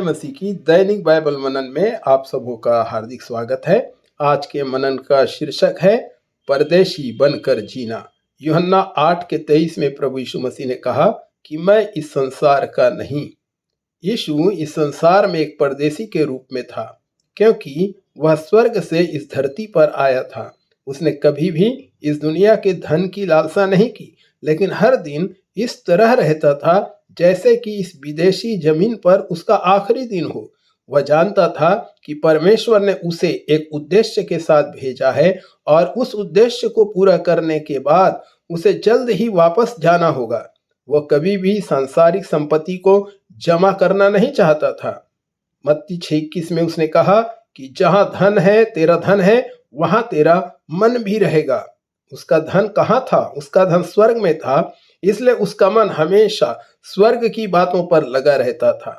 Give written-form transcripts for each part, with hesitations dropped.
मसीह की दैनिक बाइबल मनन में आप सबों का हार्दिक स्वागत है। आज के मनन का शीर्षक है परदेशी बनकर जीना। यूहन्ना 8:23 में प्रभु यीशु मसीह ने कहा कि मैं इस संसार का नहीं। यीशु इस संसार में एक परदेशी के रूप में था, क्योंकि वह स्वर्ग से इस धरती पर आया था। उसने कभी भी इस दुनिया के धन की लालसा नहीं की, लेकिन हर दिन इस तरह रहता था जैसे कि इस विदेशी जमीन पर उसका आखिरी दिन हो। वह जानता था कि परमेश्वर ने उसे एक उद्देश्य के साथ भेजा है और उस उद्देश्य को पूरा करने के बाद उसे जल्द ही वापस जाना होगा। वह कभी भी सांसारिक संपत्ति को जमा करना नहीं चाहता था। मत्ती 6:21 में उसने कहा कि जहां धन है, तेरा धन है, वहां तेरा मन भी रहेगा। उसका धन कहाँ था? उसका धन स्वर्ग में था, इसलिए उसका मन हमेशा स्वर्ग की बातों पर लगा रहता था।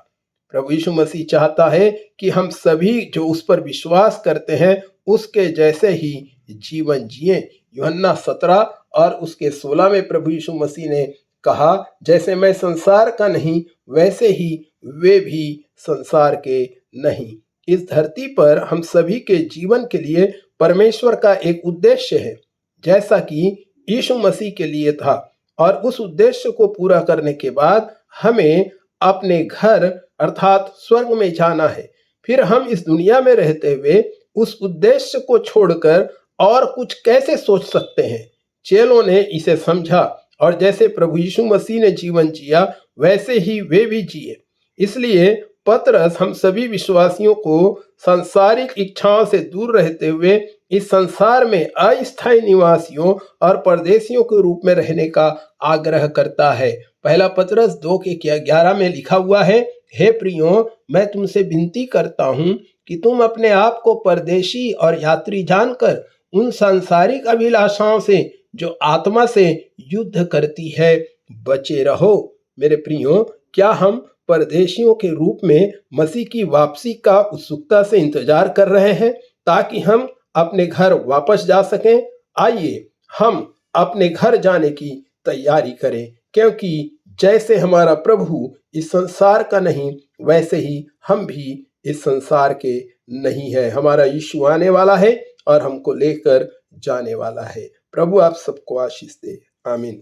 प्रभु यीशु मसीह चाहता है कि हम सभी जो उस पर विश्वास करते हैं उसके जैसे ही जीवन जिए। यूहन्ना 17 और उसके 16 में प्रभु यीशु मसीह ने कहा, जैसे मैं संसार का नहीं वैसे ही वे भी संसार के नहीं। इस धरती पर हम सभी के जीवन के लिए परमेश्वर का एक उद्देश्य है, जैसा कि यीशु मसीह के लिए था, और उस उद्देश्य को पूरा करने के बाद हमें अपने घर अर्थात स्वर्ग में जाना है। फिर हम इस दुनिया में रहते हुए उस उद्देश्य को छोड़कर और कुछ कैसे सोच सकते हैं? चेलों ने इसे समझा और जैसे प्रभु यीशु मसीह ने जीवन जिया वैसे ही वे भी जिए। इसलिए पतरस हम सभी विश्वासियों को सांसारिक इच्छाओं से दूर रहते हुए इस संसार में अस्थायी निवासियों और परदेशियों के रूप में रहने का आग्रह करता है। पहला पतरस 2:11 में लिखा हुआ है, हे प्रियो, मैं तुमसे विनती करता हूं कि तुम अपने आप को परदेशी और यात्री जानकर उन सांसारिक अभिलाषाओं से जो आत्मा से युद्ध करती है बचे रहो। मेरे प्रियो, क्या हम परदेशियों के रूप में मसीह की वापसी का उत्सुकता से इंतजार कर रहे हैं ताकि हम अपने घर वापस जा सकें? आइए हम अपने घर जाने की तैयारी करें, क्योंकि जैसे हमारा प्रभु इस संसार का नहीं वैसे ही हम भी इस संसार के नहीं है। हमारा यीशु आने वाला है और हमको लेकर जाने वाला है। प्रभु आप सबको आशीष दे। आमीन।